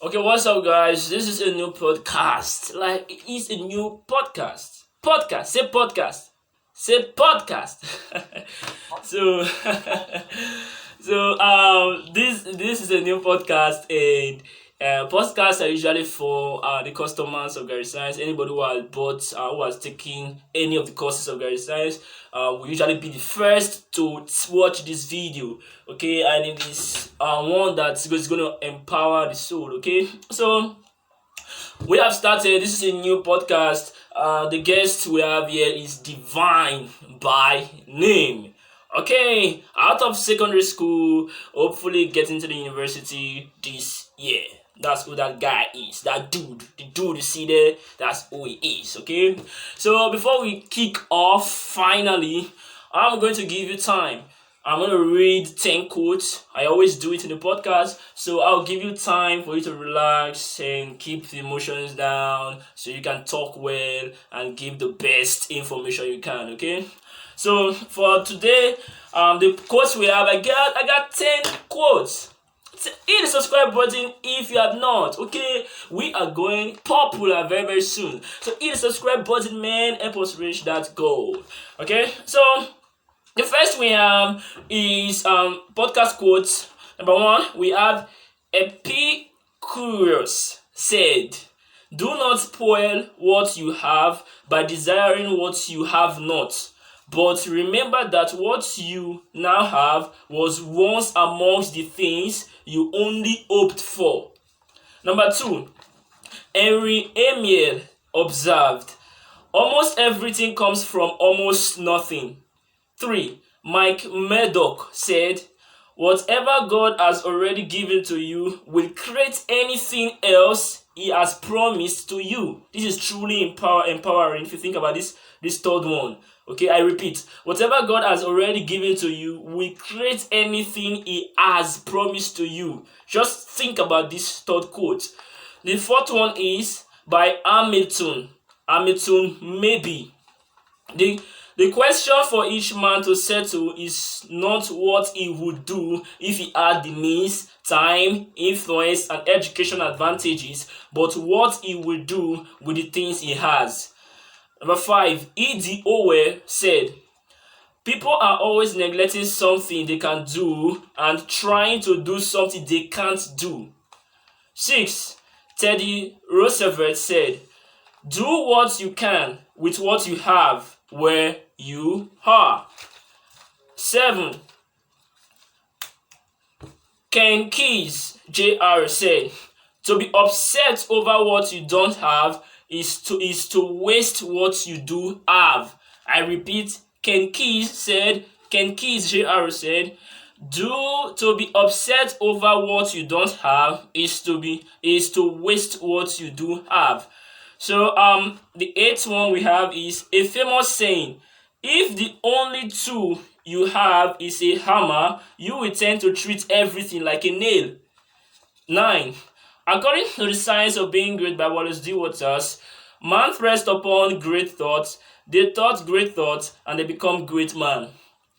Okay, what's up, guys? This is a new podcast. Like, it is a new podcast. Podcast. Say podcast. Say podcast. so, this is a new podcast, and podcasts are usually for the customers of Gare Science. Anybody who has taken any of the courses of Gare Science, will usually be the first to watch this video. Okay, and it is one that's going to empower the soul. Okay, so we have started. This is a new podcast. The guest we have here is Divine by name. Okay, out of secondary school, hopefully getting to the university this year. That's who that guy is. That dude, the dude you see there, that's who he is. Okay, so before we kick off, finally, I'm going to give you time. I'm going to read 10 quotes. I always do it in the podcast. So I'll give you time for you to relax and keep the emotions down so you can talk well and give the best information you can, okay? So for today, the quotes we have, I got 10 quotes. Hit the subscribe button if you have not. Okay, we are going popular very very soon. So hit the subscribe button, man. Help us reach that goal. Okay, so the first we have is podcast quotes. Number one, we have Epicurus said, "Do not spoil what you have by desiring what you have not. But remember that what you now have was once amongst the things you only hoped for." Number two, Henry Amiel observed, "Almost everything comes from almost nothing." 3. Mike Murdoch said, "Whatever God has already given to you will create anything else He has promised to you." This is truly empowering if you think about this third one. Okay, I repeat. Whatever God has already given to you will create anything He has promised to you. Just think about this third quote. The fourth one is by Hamilton. Hamilton maybe. The question for each man to settle is not what he would do if he had the means, time, influence, and education advantages, but what he will do with the things he has. Number 5, E.D. Owe said, "People are always neglecting something they can do and trying to do something they can't do." 6, Teddy Roosevelt said, "Do what you can with what you have where you are." 7, Ken Keys Jr. said, "To be upset over what you don't have is to waste what you do have." I repeat, Ken Keys Jr. said, to be upset over what you don't have is to waste what you do have." So the eighth one we have is a famous saying: "If the only tool you have is a hammer, you will tend to treat everything like a nail." 9. According to the Science of Being Great by Wallace D. Waters, man rests upon great thoughts, they thought great thoughts, and they become great man.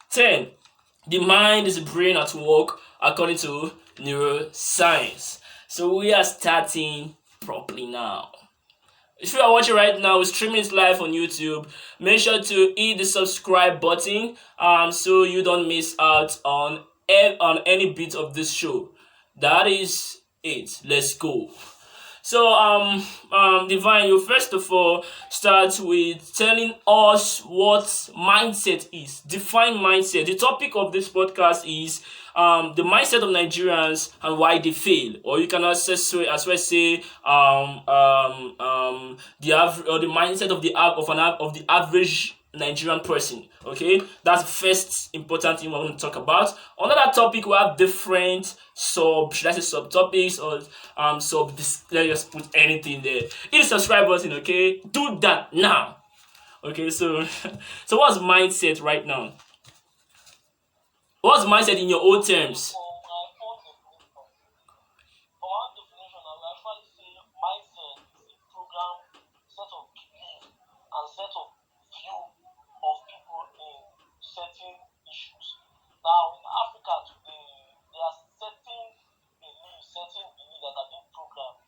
10. The mind is the brain at work according to neuroscience. So we are starting properly now. If you are watching right now, we're streaming it live on YouTube. Make sure to hit the subscribe button so you don't miss out on any bit of this show. That is it. Let's go. So Divine, you first of all start with telling us what mindset is. Define mindset. The topic of this podcast is the mindset of Nigerians and why they fail. Or you can also say the mindset of the average Nigerian person. Okay, that's the first important thing we're going to talk about. On that topic, we have different subtopics or let's just put anything there. Hit the subscribe button, okay? Do that now. Okay, so so what's mindset right now? What's mindset in your own terms? And set of view of people in certain issues. Now, in Africa today, there are certain beliefs that have been programmed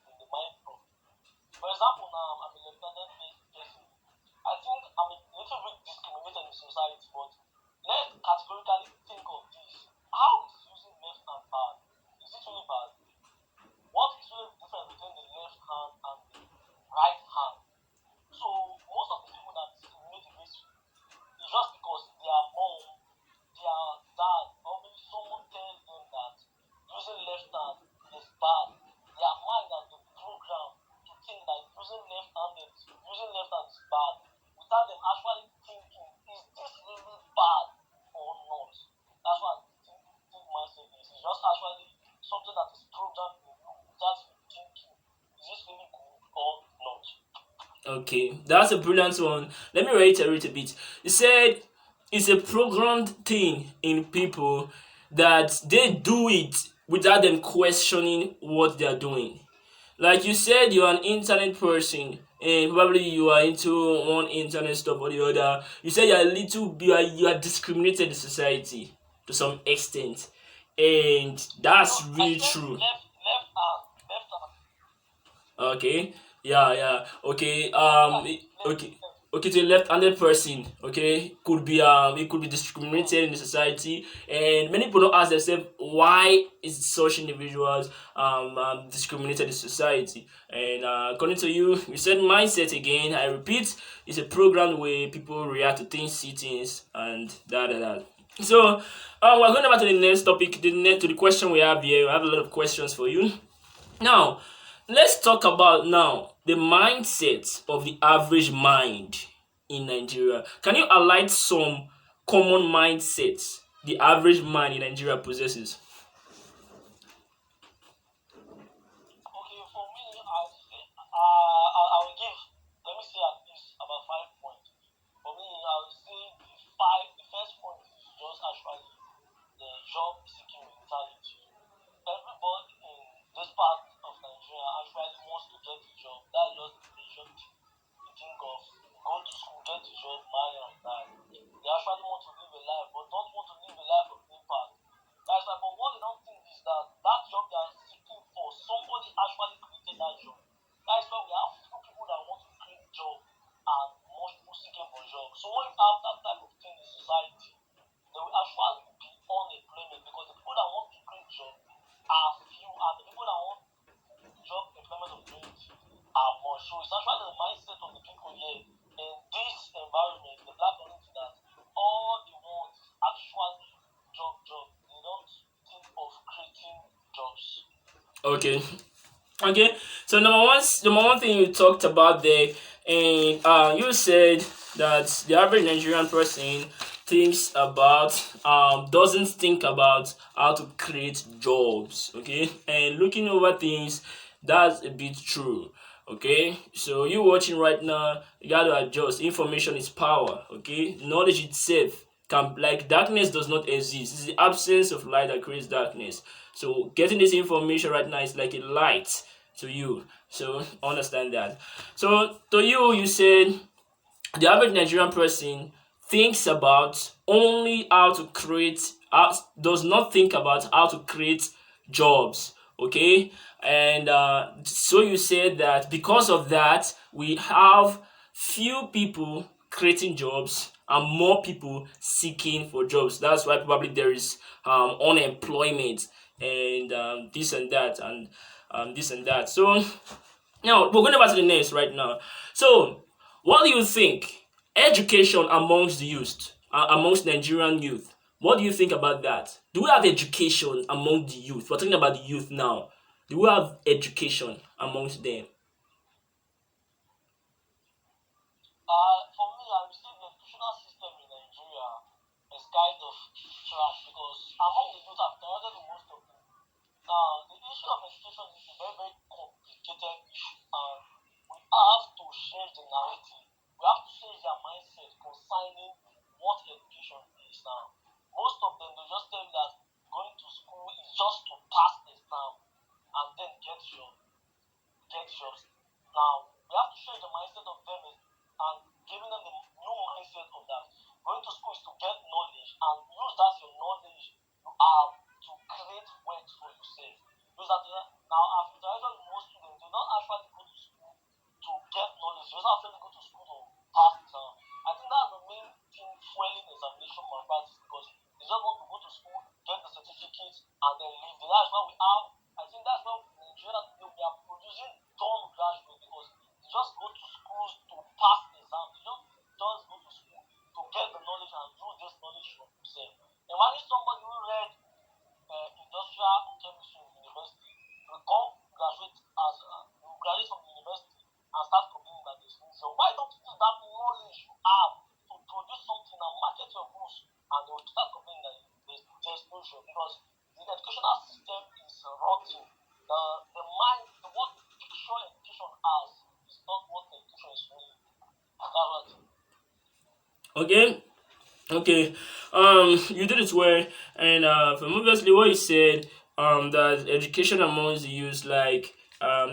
Okay, that's a brilliant one. Let me reiterate a bit. You said it's a programmed thing in people that they do it without them questioning what they are doing. Like you said, you're an internet person, and probably you are into one internet stuff or the other. You said you're a little, you are discriminated in society to some extent, and No, that's I really said true. left hand. Okay. Yeah, yeah. Okay. Yeah, Okay. Okay, to a left-handed person, okay, could be it could be yes. discriminated in the society, and many people don't ask themselves why is such individuals discriminated in society. And according to you, you said mindset again. I repeat, it's a program where people react to things, see things, and that. So, we're going over to the next topic, to the question we have here. We have a lot of questions for you. Now, let's talk about now the mindset of the average mind in Nigeria. Can you highlight some common mindsets the average mind in Nigeria possesses? Okay, for me, I say I will give. Let me say at least about 5 points. For me, I would say the first point is just actually the job seeking mentality. Everybody in this part of Nigeria actually wants to get a job. That's just the major thing. You think of go to school, get a job, marry and die. They actually want to live a life, but don't want to live a life of impact. That's why, but what they don't think is that that job they are seeking for, somebody actually created that job. That's why we have few people that want to create job and most people seeking for job. So when you have that type of thing in society, there will actually be unemployment because the people that want to create job are few and the people that want job employment opportunity are more. So it's actually the mindset of the people here in this environment, the black community, that all they want is actually job. They don't think of creating jobs. Okay. Okay. So number one thing you talked about there, and you said that the average Nigerian person doesn't think about how to create jobs. Okay, and looking over things, that's a bit true. Okay, so you watching right now, you gotta adjust. Information is power. Okay, knowledge itself can, like, darkness does not exist. It's the absence of light that creates darkness. So getting this information right now is like a light to you. So understand that. So to you, you said the average Nigerian person thinks about only how to create, does not think about how to create jobs. Okay, and so you said that because of that, we have few people creating jobs and more people seeking for jobs. That's why probably there is unemployment and this and that and this and that. So now we're going back to the next right now. So, what do you think? Education amongst the youth, amongst Nigerian youth. What do you think about that? Do we have education among the youth? We're talking about the youth now. Do we have education amongst them? For me, I would say the educational system in Nigeria is kind of trash because among the youth, I've targeted most of them. Now, the issue of education is a very, very complicated issue, and we have to change the narrative. We have to change their mindset concerning what education is now. Most of them, they just tell you that going to school is just to pass the exam and then get jobs. Now, we have to change the mindset of them and giving them the new mindset of that. Going to school is to get knowledge and use that your knowledge you have to create wealth for yourself. Use that now, I've interacted with most students, they don't actually go to school to get knowledge, they just actually go to school to pass exam. I think that's the main thing fueling examination malpractice because they just want to go to school, get the certificate, and then leave. That's why we have, I think that's why in Nigeria today we are producing dumb graduates because they just go to schools to pass exams. They just go to school to get the knowledge and use this knowledge for themselves. Imagine somebody who read industrial chemistry in university will come graduate as Okay, okay. You did it well, and from obviously what you said, that education amongst the youth, like,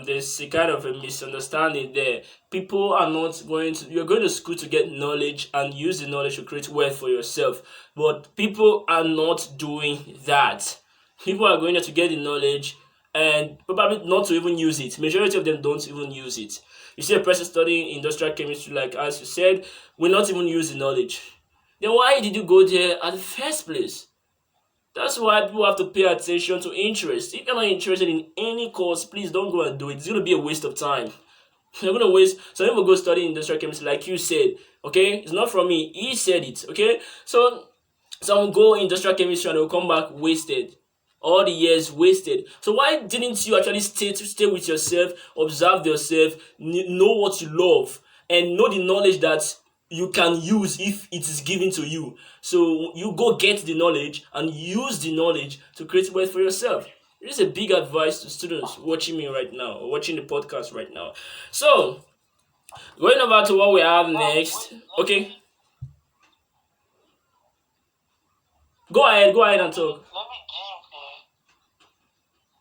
there's a kind of a misunderstanding there. People are not going to. You're going to school to get knowledge and use the knowledge to create wealth for yourself, but people are not doing that. People are going there to get the knowledge and probably not to even use it. Majority of them don't even use it. You see a person studying industrial chemistry, like as you said, will not even use the knowledge. Then why did you go there at the first place? That's why people have to pay attention to interest. If you're not interested in any course, please don't go and do it. It's gonna be a waste of time. You're gonna waste. Some people go study industrial chemistry, like you said. Okay, it's not from me. He said it. Okay, so some go industrial chemistry and they'll come back wasted. All the years wasted. So why didn't you actually stay with yourself, observe yourself, know what you love, and know the knowledge that you can use if it is given to you. So you go get the knowledge and use the knowledge to create wealth for yourself. This is a big advice to students watching me right now, or watching the podcast right now. So going over to what we have Now, next. wait, Okay, go ahead and talk.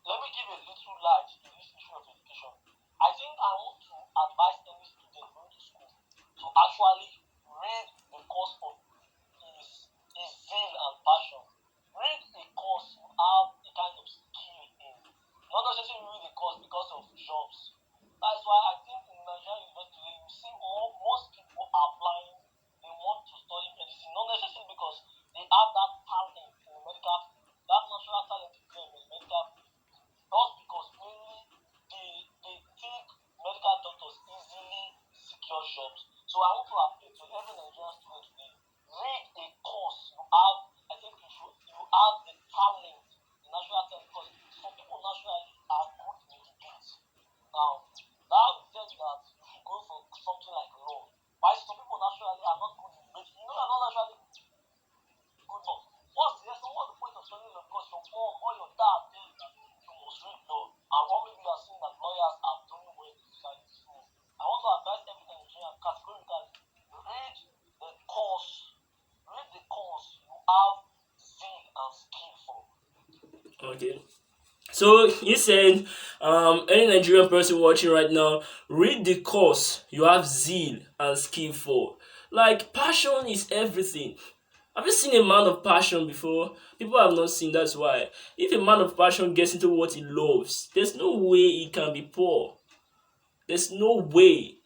let me give a little light to this issue of education. I think I want to advise any student going to school to actually read the course of his zeal and passion. Read a course you have a kind of skill in. Not necessarily read the course because of jobs. That's why I think in Nigerian university you see most people are applying. They want to study medicine, not necessarily because they have that talent in the medical field, that natural talent in the medical field, just because mainly they think medical doctors easily secure jobs. So I want to appeal to every Nigerian student today. Read a course you have. I think you have the talent, the natural talent, because some people naturally are good in debate. Now that would tell you that you should go for something like law. Why some people naturally are not good in debate? You know, you're not naturally good enough. What's the point of studying law? Because your mom or your dad tells you that you must read law, and what maybe you are seeing that lawyers are doing well in society. So I want to advise every Nigerian categorically read the course, read the course you have zeal and skill for. Okay. So he said, any Nigerian person watching right now, read the course you have zeal and skill for. Like, passion is everything. Have you seen a man of passion before? People have not seen. That's why. If a man of passion gets into what he loves, there's no way he can be poor. There's no way.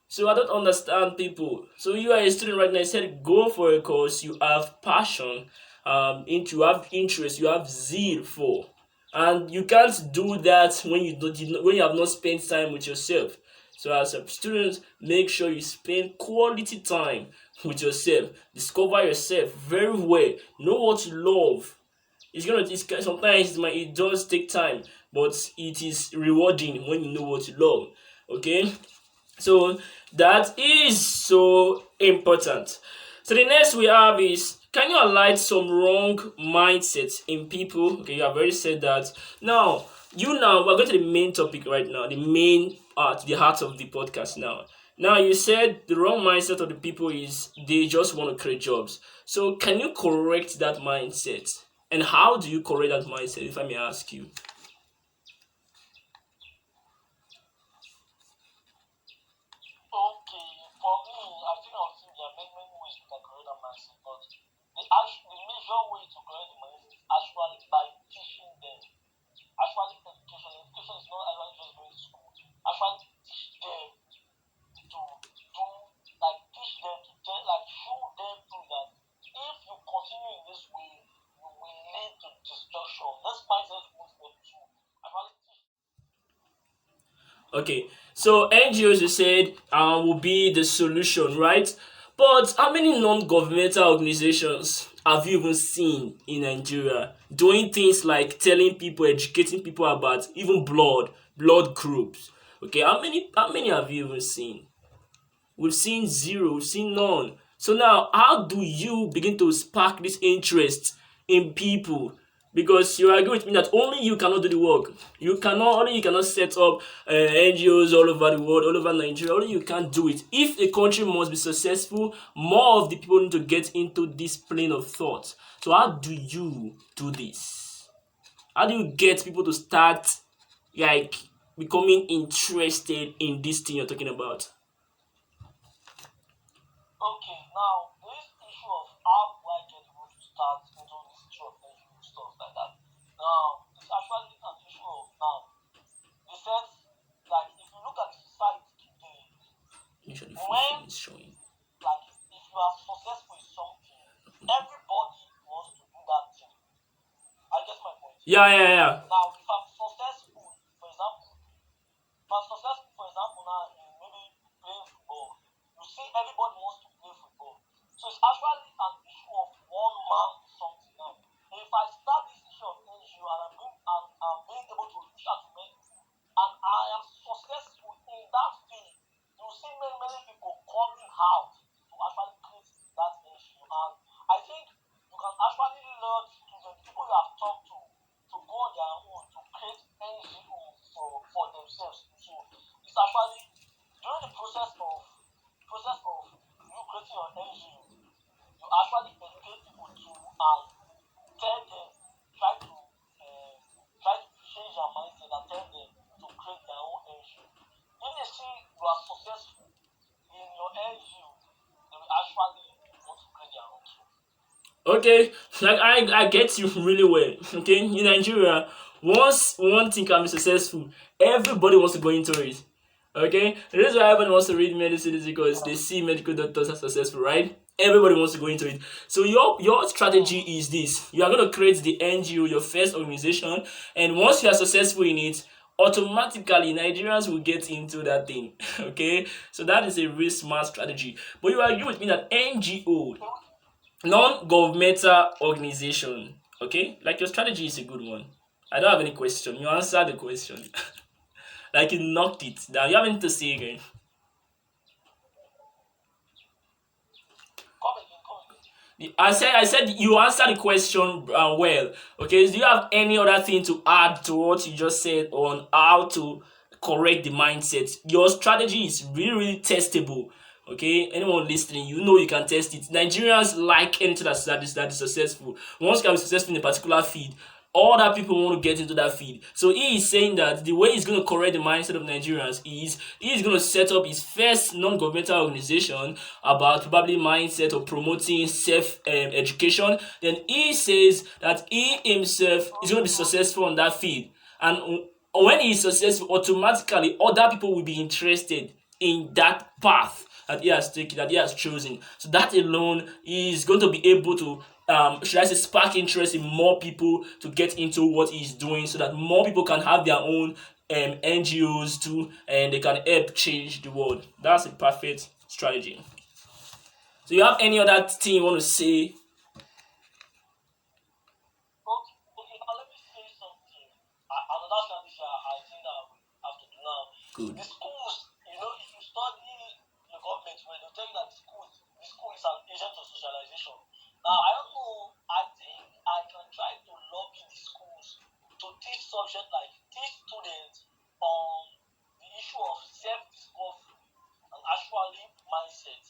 So I don't understand people. So you are a student right now. I said go for a course you have passion, you have interest, you have zeal for, and you can't do that when when you have not spent time with yourself. So as a student, make sure you spend quality time with yourself. Discover yourself very well. Know what you love. Sometimes it does take time, but it is rewarding when you know what you love. Okay, so that is so important. So the next we have is, can you highlight some wrong mindsets in people? Okay, you have already said that. Now we're going to the main topic right now, the main to the heart of the podcast now. Now you said the wrong mindset of the people is they just want to create jobs. So can you correct that mindset? And how do you correct that mindset, if I may ask you? Okay, for me, I think there are many ways we can correct that mindset, but the major way to correct the mindset is actually by teaching them. Actually, education. Education is not actually just going to school. Actually, teach them to do, like, teach them to tell, like, show them through that if you continue in this way, you will lead to destruction. This mindset moves them to actually teach. Okay, so NGOs, you said, will be the solution, right? But how many non-governmental organizations have you even seen in Nigeria doing things like telling people, educating people about even blood groups? Okay, how many have you even seen? We've seen zero, we've seen none. So now, how do you begin to spark this interest in people? Because you agree with me that only you cannot do the work. You cannot set up NGOs all over the world, all over Nigeria. Only you can't do it. If a country must be successful, more of the people need to get into this plane of thought. So how do you do this? How do you get people to start like becoming interested in this thing you're talking about? Okay, now this issue of how do I get people to start into this issue of NGO stuff like that. Now it's actually an issue of now. They said like if you look at the society today, Make sure the full when screen is showing. like if you are successful in something, everybody wants to do that thing. I get my point. Yeah, yeah, yeah. Now if I'm successful, for example, if I'm successful, for example, now in maybe playing football, you see everybody wants to play football. So it's actually an issue of one man something now. If I start this issue of NGO and I'm being able to reach out to many people and I am successful in that field, you see many people coming out to actually create that NGO. And I think you can actually learn students, people you have talked to go on their own to create NGO for themselves. So it's actually during the process of you creating your NGO, you actually educate people to and tell them, try to change their mindset and tell them to create their own NGO. If they see you are successful in your NGO, they will actually want to create their own too. Okay, like I get you really well. Okay, in Nigeria, once one thing can be successful, everybody wants to go into it. Okay, the reason why everybody wants to read medicine is because they see medical doctors as successful, right? Everybody wants to go into it. So your strategy is this: you are going to create the NGO, your first organization, and once you are successful in it, automatically Nigerians will get into that thing. Okay, so that is a real smart strategy. But you agree with me that NGO, non-governmental organization, okay, like your strategy is a good one. I don't have any question. You answered the question. Like you knocked it down. You have anything to say again? Come again. I said you answered the question well. Okay, do you have any other thing to add to what you just said on how to correct the mindset? Your strategy is really testable. Okay, anyone listening, you know you can test it. Nigerians like anything that is successful. Once you can be successful in a particular field, all that people want to get into that field. So he is saying that the way he's going to correct the mindset of Nigerians is he's going to set up his first non-governmental organization about probably mindset or promoting self education. Then he says that he himself is going to be successful on that field, and when he is successful, automatically other people will be interested in that path that he has taken, that he has chosen. So that alone is going to be able to should I say spark interest in more people to get into what he's doing, so that more people can have their own NGOs too, and they can help change the world. That's a perfect strategy. So you have any other thing you want to say? Okay, now let me say something. Another strategy I think that we have to do now. Good. The schools, if you study the government, when they tell you that the school is an agent of socialization. Now, I don't know, I think I can try to lobby the schools to teach subjects like teach students on the issue of self-discovery and actually mindset.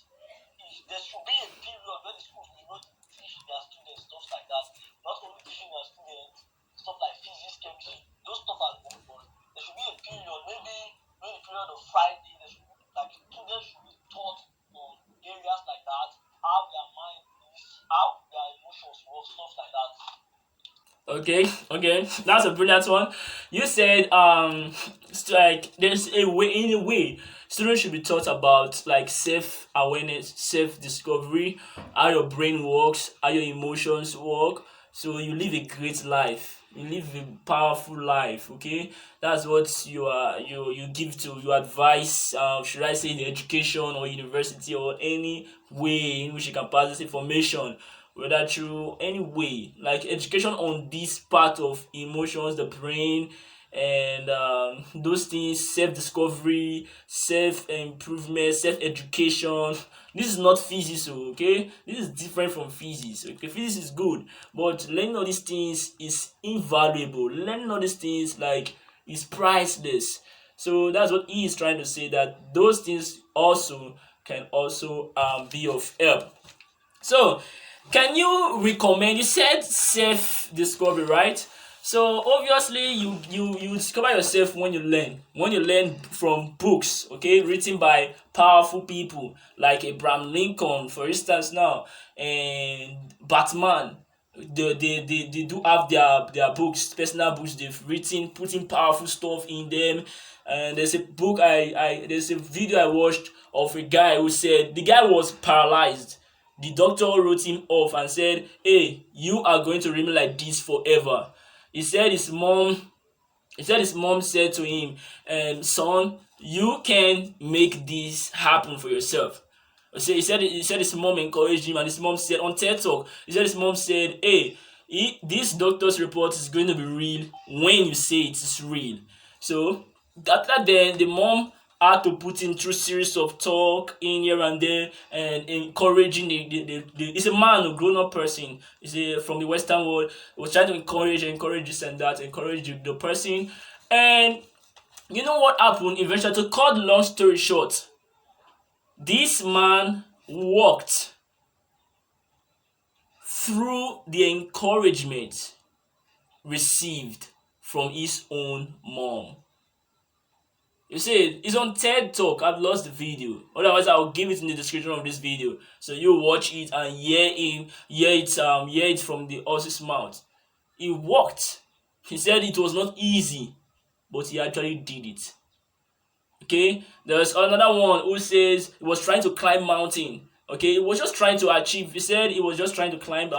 There should be a period where the schools will not teach their students stuff like that. Not only teaching their students stuff like physics, chemistry, those stuff are good, but there should be a period, maybe during the period of Friday, there should be, like students should be taught on areas like that, how their mind is, how their emotions work, stuff like that. Okay, that's a brilliant one. You said like there's a way, in a way, students should be taught about like self awareness, self discovery, how your brain works, how your emotions work, so you live a great life. You live a powerful life. Okay, that's what you give to, you advise. Should I say in education or university or any way in which you can pass this information, whether through any way, like education on this part of emotions, the brain, and those things, self-discovery, self-improvement, self-education. This is not physics, okay? This is different from physics, okay? Physics is good, but learning all these things is invaluable. Learning all these things, like, is priceless. So that's what he is trying to say, that those things also can also be of help. So, can you recommend? You said self discovery, right? So obviously, you discover yourself when you learn. When you learn from books, okay, written by powerful people like Abraham Lincoln, for instance, now, and Batman. They do have their books, personal books they've written, putting powerful stuff in them. And there's a book there's a video I watched of a guy who said the guy was paralyzed. The doctor wrote him off and said, "Hey, you are going to remain like this forever." He said his mom said to him, "Son, you can make this happen for yourself." So he said his mom encouraged him, and his mom said on TED Talk, he said his mom said, "Hey, this doctor's report is going to be real when you say it is real." So after then, the mom had to put him through series of talk in here and there, and encouraging the he's a man, a grown up person. He's from the Western world. He was trying to encourage this and that, encourage the person. And you know what happened eventually? To cut the long story short, this man walked through the encouragement received from his own mom. You see, it's on TED Talk. I've lost the video. Otherwise, I'll give it in the description of this video, so you watch it and hear it from the horse's mouth. He walked. He said it was not easy, but he actually did it. Okay, there's another one who says he was trying to climb mountain. Okay, he was just trying to achieve. He said he was just trying to climb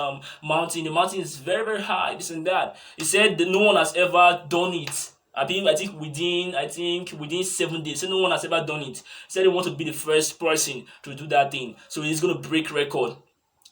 mountain. The mountain is very very high. This and that. He said that no one has ever done it. I think within 7 days. So no one has ever done it. He said he wants to be the first person to do that thing. So he's gonna break record.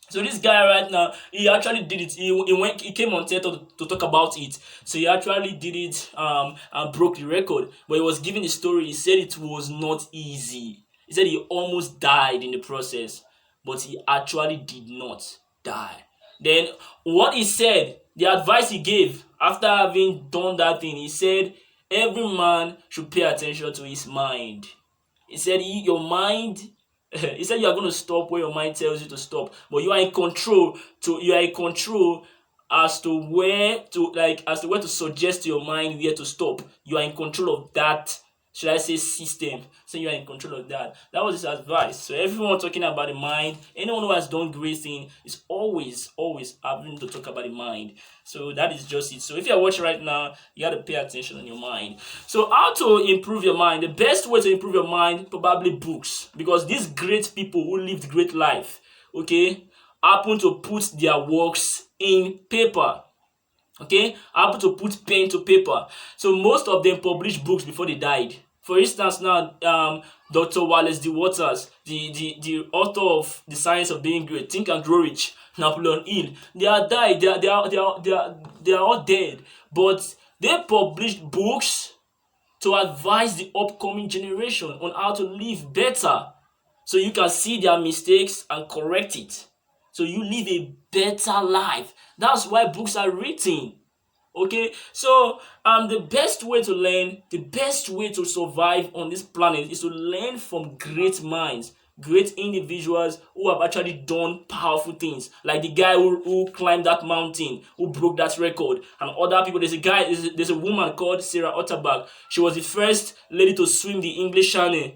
So this guy right now, he actually did it. He came on theater to talk about it. So he actually did it and broke the record. But he was giving the story. He said it was not easy. He said he almost died in the process, but he actually did not die. Then what he said, the advice he gave after having done that thing, he said every man should pay attention to his mind. He said your mind he said you are going to stop where your mind tells you to stop, but you are in control as to where to suggest to your mind where to stop. You are in control of that, should I say, system. So you are in control of that. That was his advice. So everyone talking about the mind, anyone who has done great thing is always having to talk about the mind. So that is just it. So if you're watching right now, you got to pay attention on your mind. So how to improve your mind? The best way to improve your mind, probably books, because these great people who lived great life, okay, happen to put their works in paper. Okay, happen to put pen to paper. So most of them published books before they died. For instance, now Dr. Wallace D. Waters, the author of The Science of Being Great, Think and Grow Rich, Napoleon Hill, they are died. They are all dead. But they published books to advise the upcoming generation on how to live better. So you can see their mistakes and correct it. So you live a better life. That's why books are written. Okay, so the best way to learn, the best way to survive on this planet is to learn from great minds, great individuals who have actually done powerful things, like the guy who climbed that mountain, who broke that record, and other people. There's a woman called Sarah Otterberg. She was the first lady to swim the English Channel.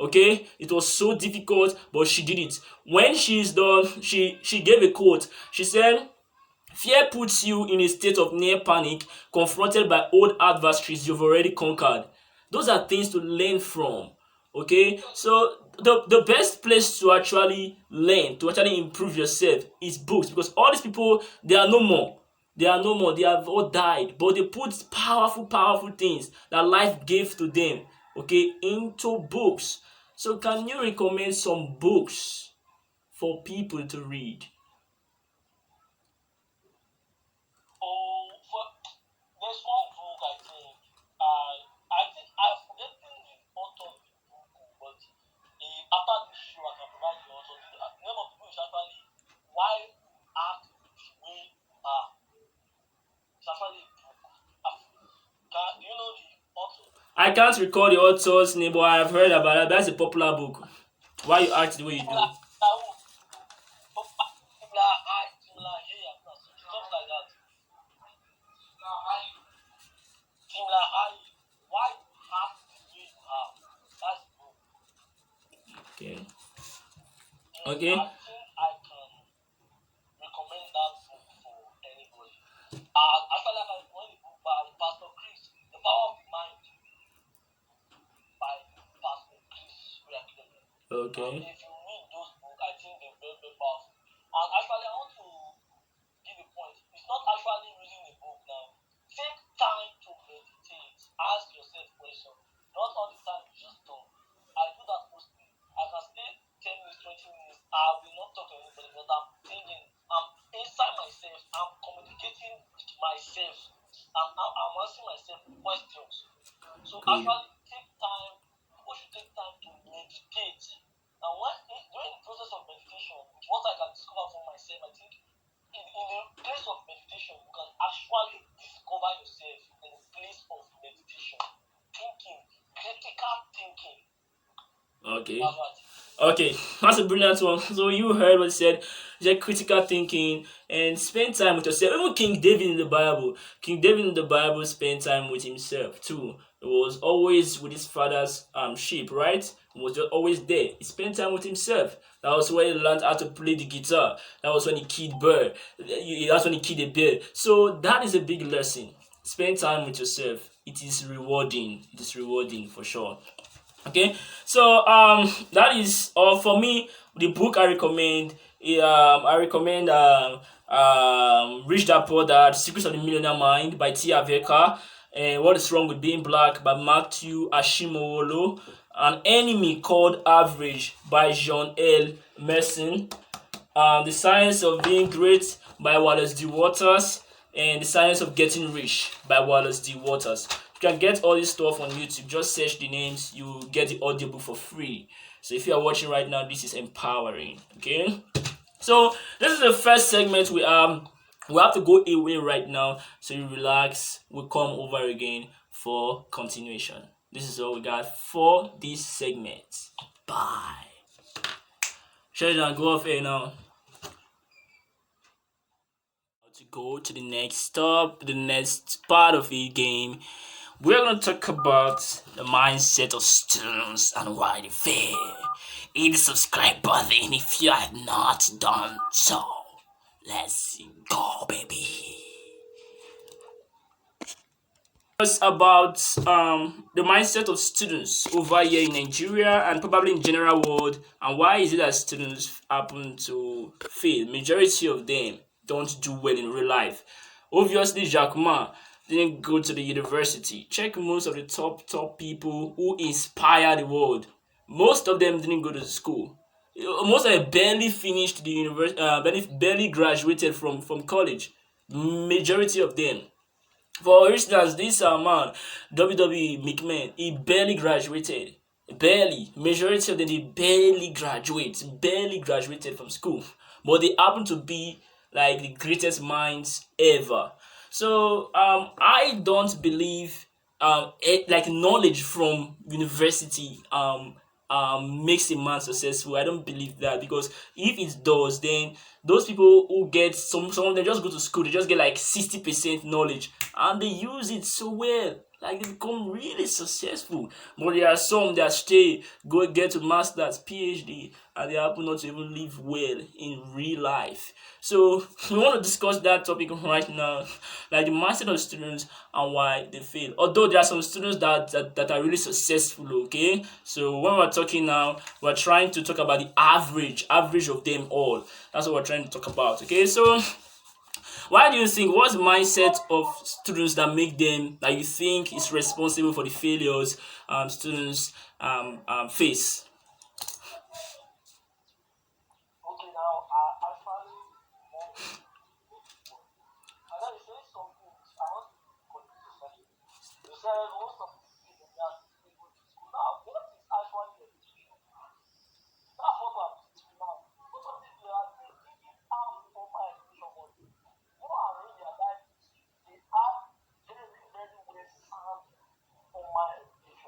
Okay, it was so difficult, but she did it. When she's done, she gave a quote. She said, "Fear puts you in a state of near panic, confronted by old adversaries you've already conquered." Those are things to learn from. Okay, so the best place to actually learn, to actually improve yourself, is books, because all these people, they are no more. They are no more. They have all died, but they put powerful things that life gave to them, okay, into books. So can you recommend some books for people to read? Oh, there's one book I think. I can't recall the author's name, but I've heard about it. That's a popular book. Why you act the way you Similar, do? similar eye, similar hair, stuff like that. Similar eye. Why you act the way you have? That's the book. Okay. Yes, I Okay. think I can recommend that book for anybody. Actually, I can recommend the book by Pastor Chris, The Power of the Mind by Pastor Chris Reakileme. And Okay. if you read those books, I think they're very, very powerful. And actually, I want to give a point. It's not actually reading a book now. Take time to meditate. Ask yourself questions. Not all the time you just talk. I do that mostly. I can stay 10 minutes, 20 minutes. I will not talk to anybody, but I'm thinking. I'm inside myself. I'm communicating with myself. I'm asking myself questions. So Good. actually take time. People should take time to meditate. And during the process of meditation, what I can discover for myself, I think in the place of meditation, you can actually discover yourself in the place of meditation. Thinking, critical thinking. Okay. That's right. Okay, that's a brilliant one. So you heard what he said. He said critical thinking and spend time with yourself. Even King David in the Bible. King David in the Bible spent time with himself too. He was always with his father's sheep, right? He was just always there. He spent time with himself. That was when he learned how to play the guitar. That was when he killed bird. That's when he killed a bear. So that is a big lesson. Spend time with yourself. It is rewarding. It is rewarding for sure. Okay, so that is all for me. The book I recommend, I recommend Rich Dad Poor Dad: Secrets of the Millionaire Mind by T. Aveka, and What is Wrong with Being Black by Matthew Ashimowolo, An Enemy Called Average by John L. Merson, The Science of Being Great by Wallace D. Waters, and The Science of Getting Rich by Wallace D. Waters. You can get all this stuff on YouTube. Just search the names. You get the audiobook for free. So if you are watching right now, this is empowering. Okay. So this is the first segment. We have to go away right now. So you relax. We'll come over again for continuation. This is all we got for this segment. Bye. Shut it down. Go off air now. To go to the next stop, the next part of the game, we're going to talk about the mindset of students and why they fail. Hit the subscribe button if you have not done so. Let's go, baby. Us about the mindset of students over here in Nigeria and probably in general world, and why is it that students happen to fail? Majority of them don't do well in real life. Obviously, Jacques Ma didn't go to the university. Check most of the top people who inspire the world. Most of them didn't go to school. Most of them barely finished the university, barely graduated from college. Majority of them. For instance, this man, WWE McMahon, he barely graduated. Barely. Majority of them, they barely graduated from school. But they happen to be like the greatest minds ever. So I don't believe like knowledge from university makes a man successful. I don't believe that, because if it does, then those people who get some of them just go to school, they just get like 60% knowledge and they use it so well. Like they become really successful. But there are some that stay, go get to masters, PhD, and they happen not to even live well in real life. So we want to discuss that topic right now, like the mindset of students and why they fail. Although there are some students that are really successful, okay? So when we're talking now, we're trying to talk about the average of them all. That's what we're trying to talk about, okay? So why do you think, what's the mindset of students that make them, that you think is responsible for the failures students face? Okay, now I actually want to and then you say something which I want to put into question. You said most of the people that go to school now, what is actually education? That's what I'm thinking now. Most of these they are thinking how formal education was. What I really realize is they have very, very well sound formal education.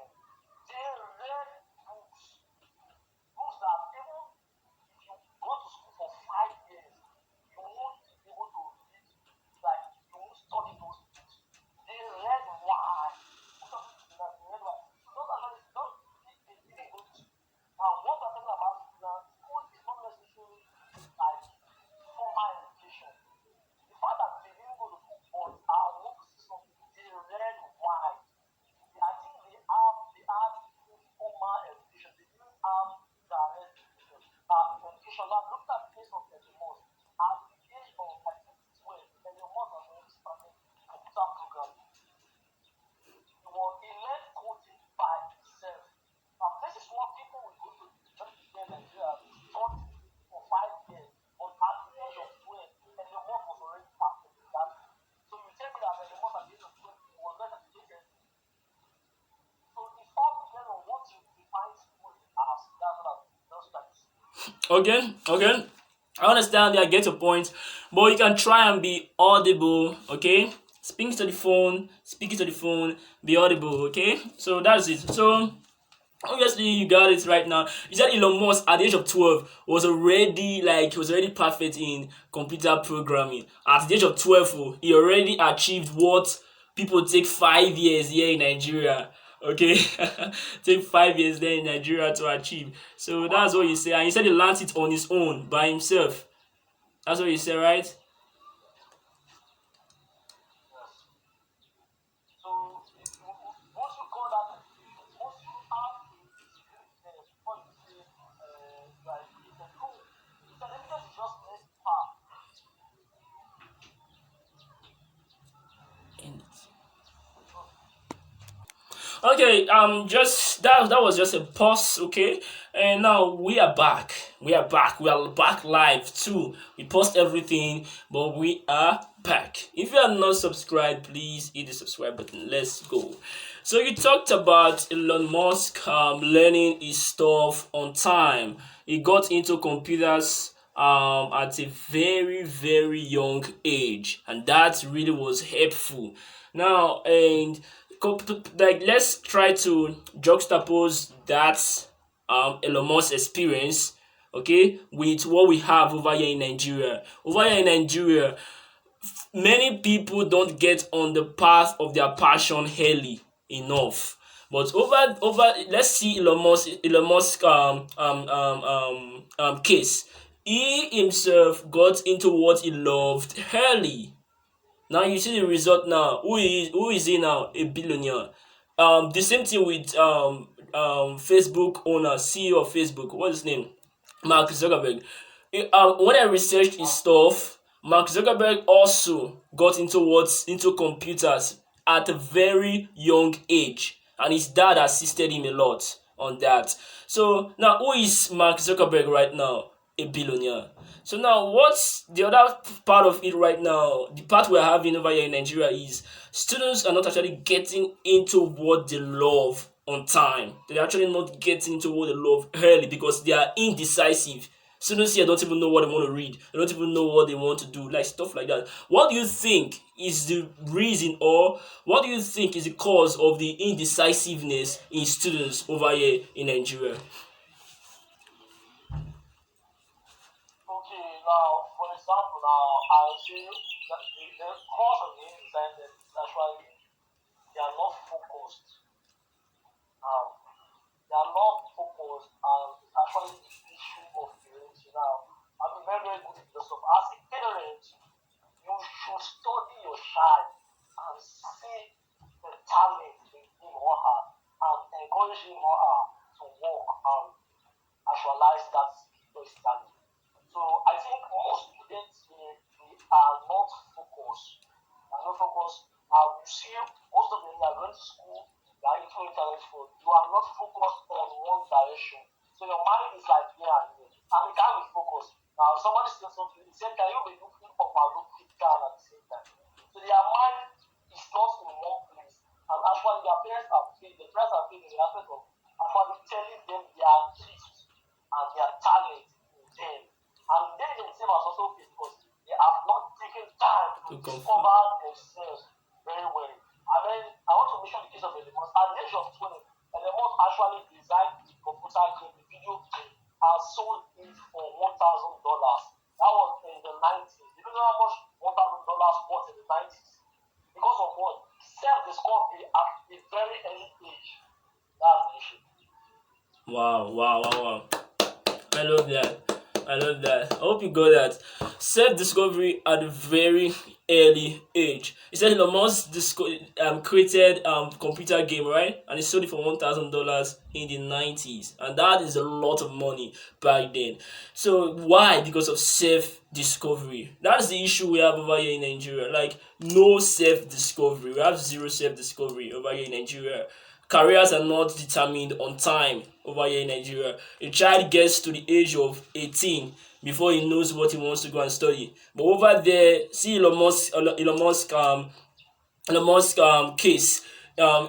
Okay. I understand. I get your point, but you can try and be audible. Okay, speaking to the phone, be audible. Okay, so that's it. So obviously you got it right now. You said Elon Musk at the age of 12 was already perfect in computer programming. At the age of 12, oh, he already achieved what people take 5 years here in Nigeria. Okay, take 5 years there in Nigeria to achieve. So that's what you say, and he said he learned it on his own by himself. That's what you say, right? Yes. So once you call that experience, once you have a experience before you say you are educated, no, it's an evidence is just less power. Okay, just that was just a pause, okay? And now we are back. We are back. We are back live too. We post everything, but we are back. If you are not subscribed, please hit the subscribe button. Let's go. So you talked about Elon Musk learning his stuff on time. He got into computers at a very young age, and that really was helpful. Now, and like let's try to juxtapose that Elon Musk experience, okay, with what we have over here in Nigeria. Over here in Nigeria, many people don't get on the path of their passion early enough. But over let's see Elon Musk case. He himself got into what he loved early. Now you see the result now. Who is he now? A billionaire. The same thing with Facebook owner, CEO of Facebook. What's his name? Mark Zuckerberg. When I researched his stuff, Mark Zuckerberg also got into computers at a very young age, and his dad assisted him a lot on that. So now, who is Mark Zuckerberg right now? A billionaire. So now, what's the other part of it right now? The part we're having over here in Nigeria is students are not actually getting into what they love on time. They're actually not getting into what they love early because they are indecisive. Students here don't even know what they want to read. They don't even know what they want to do, like stuff like that. What do you think is the reason, or what do you think is the cause of the indecisiveness in students over here in Nigeria? Okay, now for example, now I'll say that the cause of the indecisiveness is actually they are not focused. Um, they are not focused, and it's actually the issue of parenting. Now, I'm a very good philosopher. As a parent, you should study your child and see the talent in him or her and encourage him or her to work and actualize that skill or his talent. So I think most students they are not focused. They are not focused. You see, most of them are going to school, they are into internet phone. You are not focused on one direction. So your mind is like here and there. And you can't be focused. Now somebody says something, he said, can you be looking up and looking down at the same time? So their mind is not in one place. And actually their parents are failed. The parents are failed in the aspect of actually telling them their gifts and their talent in them. And they themselves are also failed because they have not taken time to To confirm. discover themselves very well. And then I want to mention the case of Elon Musk. At the age of 20, Elon Musk actually designed the computer game, the video game, and sold it for $1,000. That was in the 90s. You know how much $1,000 was in the 90s? Because of what? Self-discovery at a very early age. That's the issue. Wow. I love that. I love that. I hope you got that. Self discovery at a very early age. He said Elon Musk created computer game, right? And he sold it for $1,000 in the 90s. And that is a lot of money back then. So why? Because of self discovery. That's the issue we have over here in Nigeria. Like no self discovery. We have zero self discovery over here in Nigeria. Careers are not determined on time over here in Nigeria. A child gets to the age of 18 before he knows what he wants to go and study. But over there, see Elon Musk case.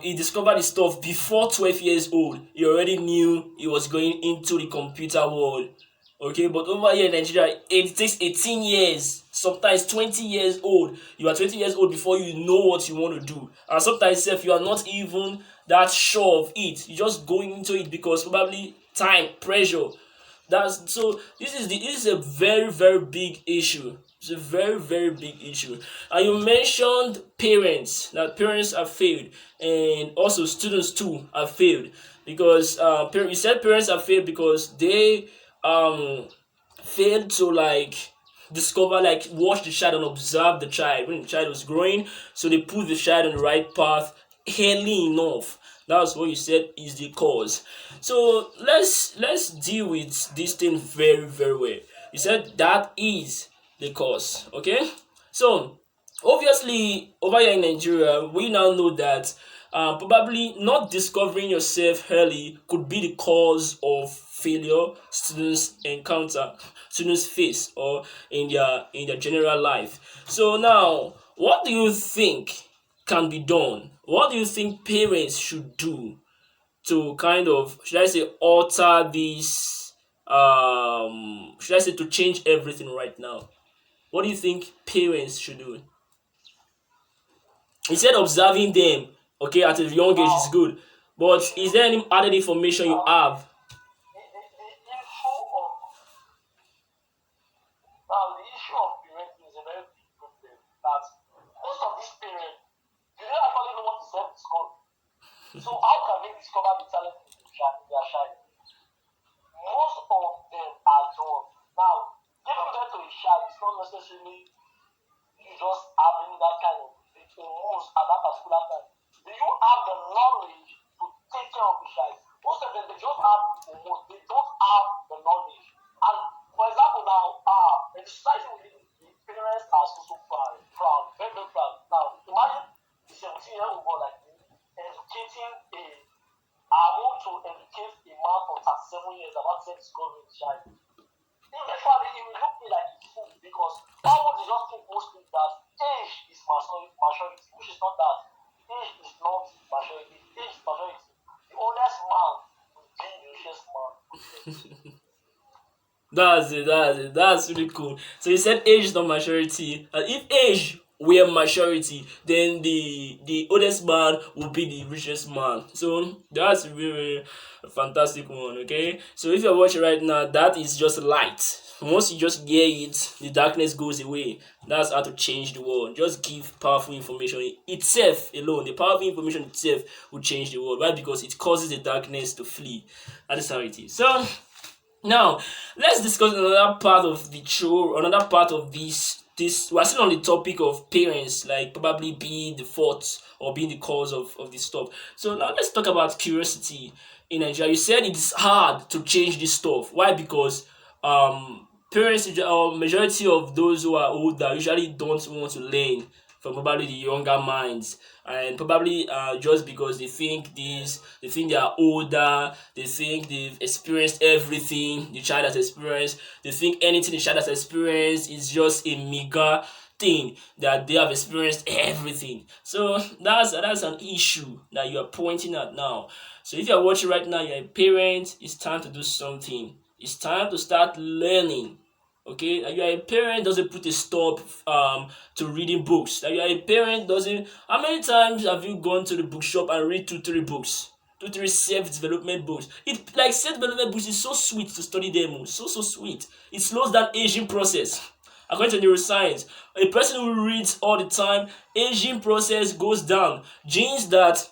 He discovered his stuff before 12 years old. He already knew he was going into the computer world. Okay, but over here in Nigeria, it takes 18 years, sometimes 20 years old. You are 20 years old before you know what you want to do. And sometimes if you are not even that sure of it. You're just going into it because probably time, pressure. That's so this is a very, very big issue. It's a very, very big issue. And you mentioned parents, that parents have failed, and also students too have failed because you said parents have failed because they um failed to discover, watch the child and observe the child when the child was growing, so they put the child on the right path early enough. That's what you said is the cause. So let's deal with this thing very, very well. You said that is the cause. Okay, so obviously over here in Nigeria we now know that probably not discovering yourself early could be the cause of failure students face, or in their general life. So now, what do you think can be done? What do you think parents should do to kind of, should I say, alter this, should I say, to change everything right now? What do you think parents should do? Instead of observing them, okay, at a young age is Now, good, but the, is there any added information you now, have? the issue of now the issue of parenting is a very big problem. That most of these parents, they don't actually know what is self-discovery. So how can they discover the talent in their child? Most of them are done. Now, giving birth to a child is not necessarily you just having that kind of hormones at that particular time. Do you have the knowledge to take care of the child? Most of them, they just have the hormones. They don't have the knowledge. And for example, now, in the society we live in, the parents are so proud, very, very proud. Now, imagine the 17-year-old boy like me educating a, I want to educate a man for 37 years about self-discovery in the child. Eventually, it will look me like a fool because I want to just think mostly that age is maturity, which is not that. Age is not maturity. Age is maturity. The oldest man will be the richest man. That's it. That's it. That's really cool. So you said age is not maturity. And if age were maturity, then the oldest man will be the richest man. So that's really a fantastic one. Okay. So if you're watching right now, that is just light. Once you just hear it, the darkness goes away. That's how to change the world. Just give powerful information itself alone. The powerful information itself will change the world. Why? Because it causes the darkness to flee. That is how it is. So now, let's discuss another part of the show, another part of this we're still on the topic of parents, like probably being the fault or being the cause of this stuff. So now let's talk about curiosity in Nigeria. You said it's hard to change this stuff. Why? Because parents, or majority of those who are older, usually don't want to learn from probably the younger minds, and probably just because they think they are older, they think they've experienced everything the child has experienced, they think anything the child has experienced is just a mega thing, that they have experienced everything. So that's an issue that you are pointing at now. So if you're watching right now, you're a parent, it's time to do something. It's time to start learning. Okay, that you are a parent doesn't put a stop to reading books. That you are a parent doesn't. How many times have you gone to the bookshop and read two, three books? Two, three self-development books. It like self-development books is so sweet to study them. So sweet. It slows down aging process. According to neuroscience, a person who reads all the time, aging process goes down. Genes that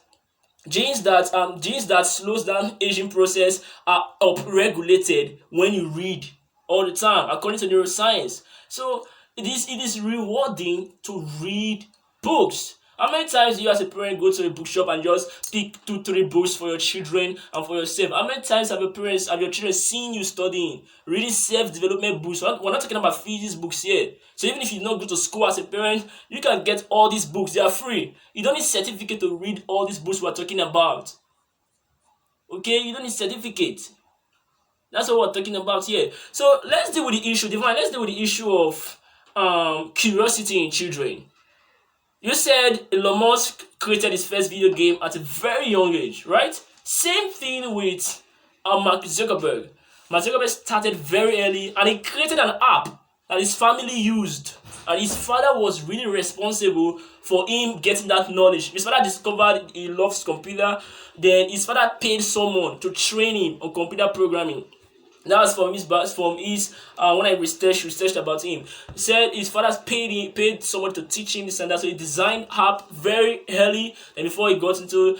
slows down aging process are upregulated when you read all the time, according to neuroscience. So it is rewarding to read books. How many times do you as a parent go to a bookshop and just pick two, three books for your children and for yourself? How many times have your children seen you studying, reading self-development books? We're not talking about physics books here. So even if you don't go to school as a parent, you can get all these books. They are free. You don't need certificate to read all these books we're talking about. Okay, you don't need certificate. That's what we're talking about here. So let's deal with the issue, Divine. Let's deal with the issue of curiosity in children. You said Elon Musk created his first video game at a very young age, right? Same thing with Mark Zuckerberg. Mark Zuckerberg started very early, and he created an app that his family used. And his father was really responsible for him getting that knowledge. His father discovered he loves computer. Then his father paid someone to train him on computer programming. That was from his when I researched about him. He said his father paid someone to teach him this and that. So he designed app very early, and before he got into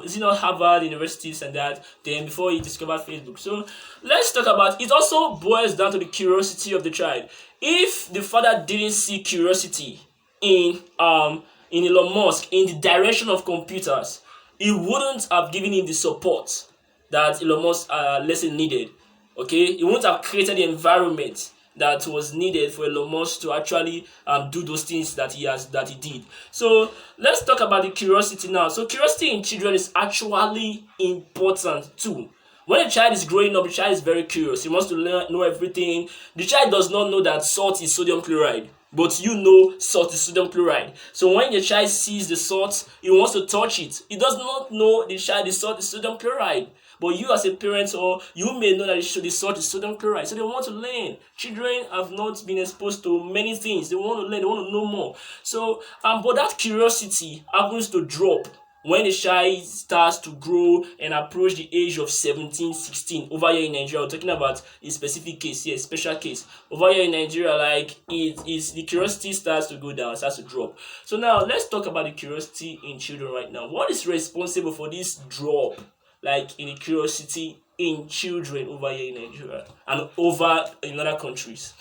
is it not Harvard universities and that, then before he discovered Facebook. So let's talk about it. Also boils down to the curiosity of the child. If the father didn't see curiosity in Elon Musk in the direction of computers, he wouldn't have given him the support that Elon Musk lesson needed. Okay, he won't have created the environment that was needed for Elon Musk to actually do those things that he did. So let's talk about the curiosity now. So curiosity in children is actually important too. When a child is growing up, the child is very curious. He wants to know everything. The child does not know that salt is sodium chloride, but you know salt is sodium chloride. So when the child sees the salt, he wants to touch it. He does not know the salt is sodium chloride. But you as a parent, or you may know that the salt is sodium chloride. So they want to learn. Children have not been exposed to many things. They want to learn. They want to know more. So, but that curiosity happens to drop when the child starts to grow and approach the age of 17, 16. Over here in Nigeria, we're talking about a specific case here, a special case. Over here in Nigeria, like it is, the curiosity starts to go down, starts to drop. So now let's talk about the curiosity in children right now. What is responsible for this drop, like in the curiosity in children over here in Nigeria and over in other countries?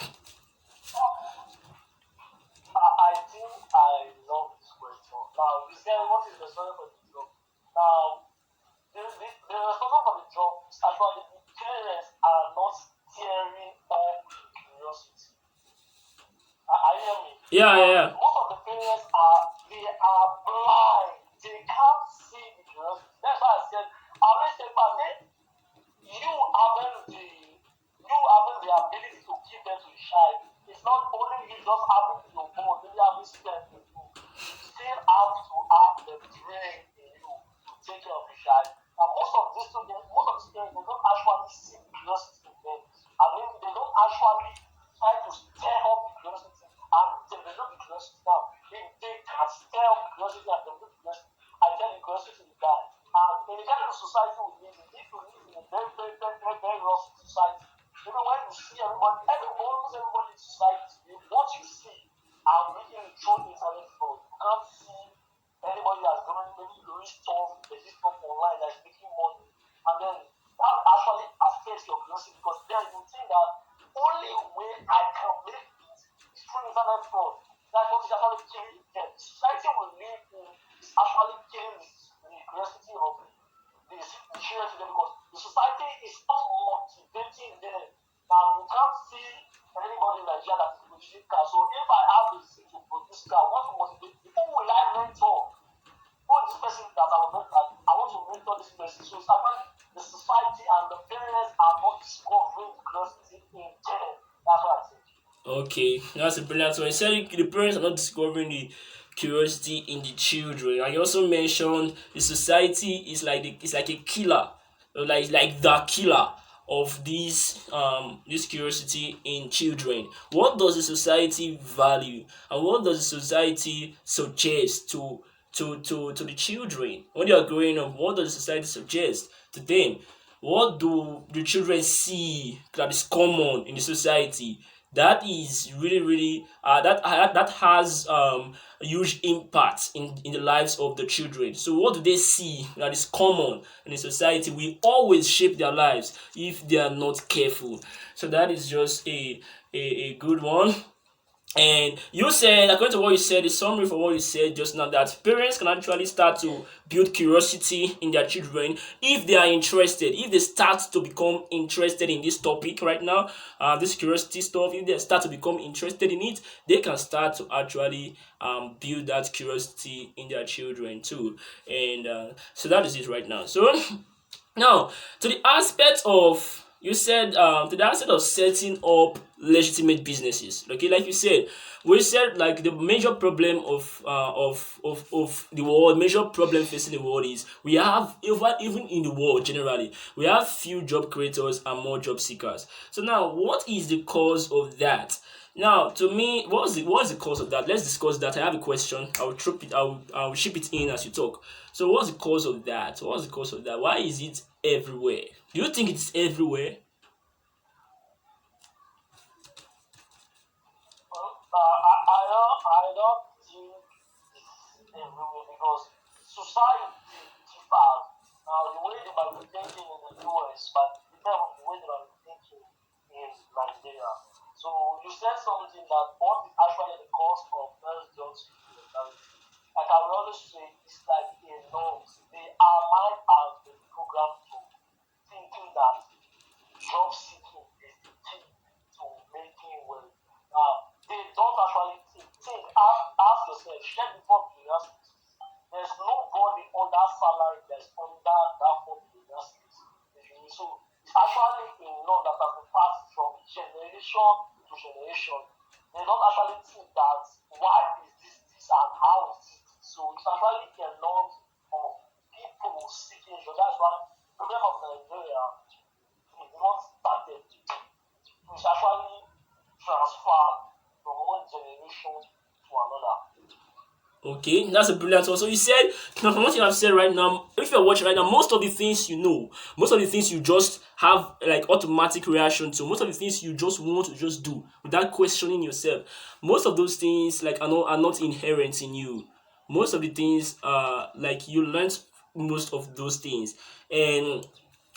I think I love this question. Now, you said what is the responsible for the job? Now, the responsible for the job is actually the parents are not steering on curiosity. Are you hearing me? Yeah. Most of the parents are blind. They can't see the curiosity. That's why I said, I always say, but then you having the ability to give them to the child. It's not only you just having your phone, maybe having strength in you. You still have to have the brain in you to take care of the child. And most of the students, they don't actually see the curiosity in them. I mean, they don't actually try to stir up the curiosity and develop the curiosity now. If they can't stir up the curiosity and develop the curiosity, I tell the curiosity will die. And in the kind of society we live in, if you live in a very, very, very, very, very rough society, you know, when you see almost everybody in society, what you see and reading through internet flow, you can't see anybody that's doing stuff, there's this stuff online that's making money, and then that actually affects your curiosity, because then you think that only way I can make it is through internet fraud. That's what is actually killing them. The society we live in is actually killing the curiosity of the children today, because the society is not motivating them. Now you can't see anybody in Nigeria that is producing cars. So if I have the seed to produce car, I want to motivate, who will I mentor? Who is this person that I will mentor? I want to mentor this person. So it's actually the society and the parents are not discovering the curiosity in them. That's what I think. Okay, that's a brilliant one. You said the parents are not discovering the curiosity in the children, and you also mentioned the society is it's like a killer, or like the killer of this curiosity in children. What does the society value, and what does the society suggest to the children when they are growing up? What does the society suggest to them? What do the children see that is common in the society? That is really that has a huge impact in the lives of the children. So what do they see that is common in the society will always shape their lives if they are not careful. So that is just a good one. And you said, according to what you said, the summary for what you said just now, that parents can actually start to build curiosity in their children if they are interested, if they start to become interested in this topic right now, this curiosity stuff. If they start to become interested in it, they can start to actually build that curiosity in their children too. And so that is it right now. So now to the aspect of You said to the aspect of setting up legitimate businesses. Okay, like you said, we said like the major problem of the world, major problem facing the world is we have even in the world generally we have few job creators and more job seekers. So now, what is the cause of that? Now, to me, what's the cause of that? Let's discuss that. I have a question. I'll trip it. I'll ship it in as you talk. So, what's the cause of that? What's the cause of that? Why is it everywhere? Do you think it's everywhere? I don't think it's everywhere because society differs. Now, the way they might be thinking in the US might be different from the way they might be thinking in Nigeria. So, you said something that what is actually the cause of first jobs security. Like I will always say, it's like a norms. Our mind has been programmed to thinking that job seeking is the key to making wealth. Now, they don't actually think ask yourself, check before curiosity. There's nobody on that salary that's under that form of universities. So it's actually a law that has been passed from generation to generation. They don't actually think that why is this and how is this. So it's actually a lot of people seeking job. That's why the problem of Nigeria is not started. It's actually transferred from one generation to another. Okay, that's a brilliant one. So you said, now from what you have said right now, if you're watching right now, most of the things you know, most of the things you just have like automatic reaction to, most of the things you just want to just do without questioning yourself, most of those things like are not inherent in you. Most of the things like you learned most of those things, and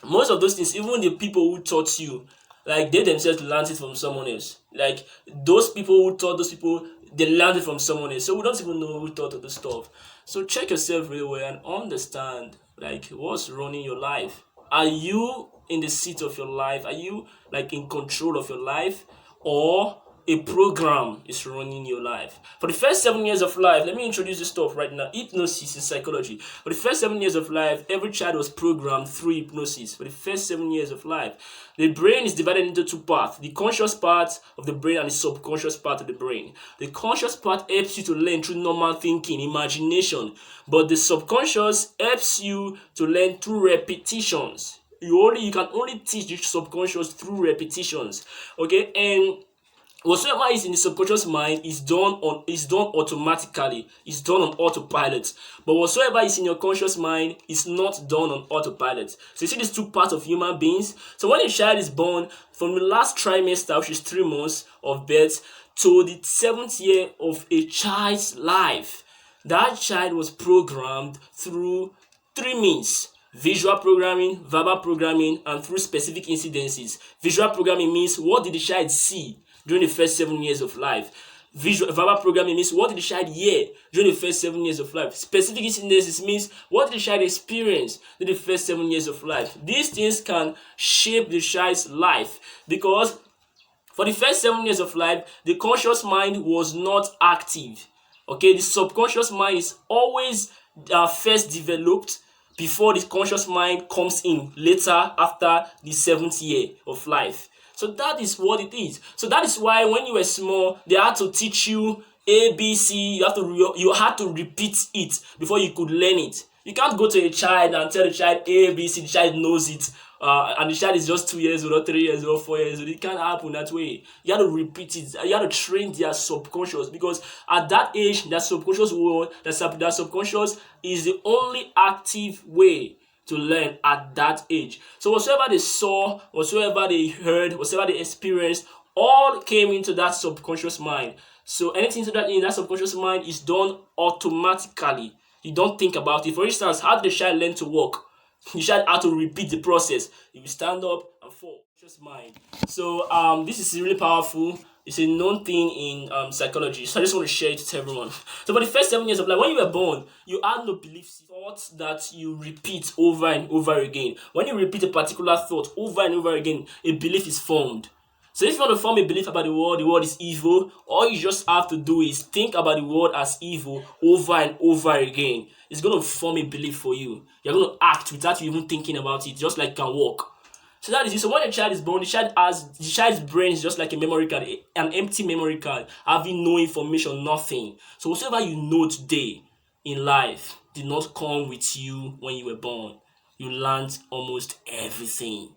most of those things, even the people who taught you, like they themselves learned it from someone else. Like those people who taught those people, they learned it from someone else. So we don't even know who taught all the stuff. So check yourself really well and understand like what's running your life. Are you in the seat of your life? Are you like in control of your life, or a program is running your life? For the first 7 years of life, let me introduce this stuff right now. Hypnosis in psychology. For the first 7 years of life, every child was programmed through hypnosis. For the first 7 years of life, the brain is divided into two parts: the conscious part of the brain and the subconscious part of the brain. The conscious part helps you to learn through normal thinking, imagination, but the subconscious helps you to learn through repetitions. You can only teach the subconscious through repetitions. Okay, and whatsoever is in the subconscious mind is done automatically, is done on autopilot. But whatsoever is in your conscious mind is not done on autopilot. So you see these two parts of human beings. So when a child is born, from the last trimester, which is 3 months of birth, to the seventh year of a child's life, that child was programmed through three means: visual programming, verbal programming, and through specific incidences. Visual programming means what did the child see during the first 7 years of life. Verbal programming means what did the child hear during the first 7 years of life. Specific incidences means what did the child experience during the first 7 years of life. These things can shape the child's life because for the first 7 years of life, the conscious mind was not active. Okay, the subconscious mind is always first developed before the conscious mind comes in later after the seventh year of life. So that is what it is. So that is why when you were small, they had to teach you ABC. You had to repeat it before you could learn it. You can't go to a child and tell the child ABC. The child knows it, and the child is just 2 years old or 3 years old or 4 years old. It can't happen that way. You have to repeat it. You have to train their subconscious because at that age, their subconscious world, their subconscious is the only active way to learn at that age. So whatsoever they saw, whatsoever they heard, whatsoever they experienced, all came into that subconscious mind. So anything in that subconscious mind is done automatically. You don't think about it. For instance, how did the child learn to walk? The child had to repeat the process. He will stand up and fall. Just mind. So this is really powerful. It's a known thing in psychology. So I just want to share it to everyone. So for the first 7 years of life, when you were born, you had no beliefs, thoughts that you repeat over and over again. When you repeat a particular thought over and over again, a belief is formed. So if you want to form a belief about the world is evil, all you just have to do is think about the world as evil over and over again. It's going to form a belief for you. You're going to act without you even thinking about it, just like you can walk. So that is it. So when a child is born, the child's brain is just like a memory card, an empty memory card, having no information, nothing. So whatever you know today in life did not come with you when you were born. You learned almost everything.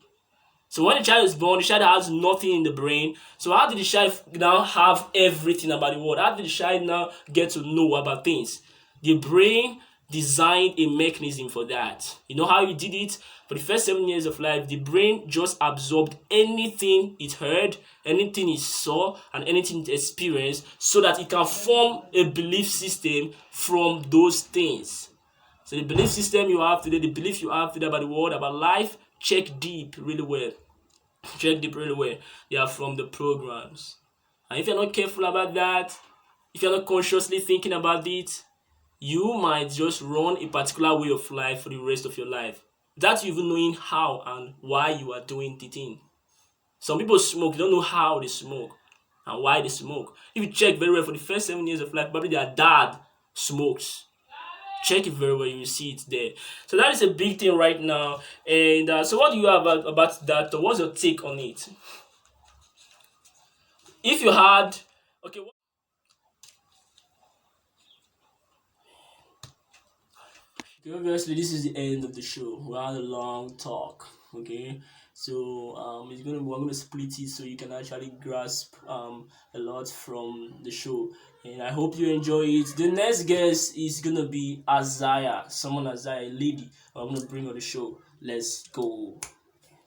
So when the child is born, the child has nothing in the brain. So how did the child now have everything about the world? How did the child now get to know about things? The brain designed a mechanism for that. You know how he did it? For the first 7 years of life, the brain just absorbed anything it heard, anything it saw, and anything it experienced so that it can form a belief system from those things. So the belief system you have today, the belief you have today about the world, about life, check deep really well. Check deep really well. They are from the programs. And if you're not careful about that, if you're not consciously thinking about it, you might just run a particular way of life for the rest of your life without you even knowing how and why you are doing the thing. Some people smoke, they don't know how they smoke and why they smoke. If you check very well, for the first 7 years of life, probably their dad smokes. Check it very well, you will see it there. So that is a big thing right now. And so what do you have about that? What's your take on it? If you had, okay, okay, obviously this is the end of the show. We had a long talk. Okay, so we're gonna split it so you can actually grasp a lot from the show, and I hope you enjoy it. The next guest is gonna be Isaiah, someone Isaiah, a lady. I'm gonna bring on the show. Let's go.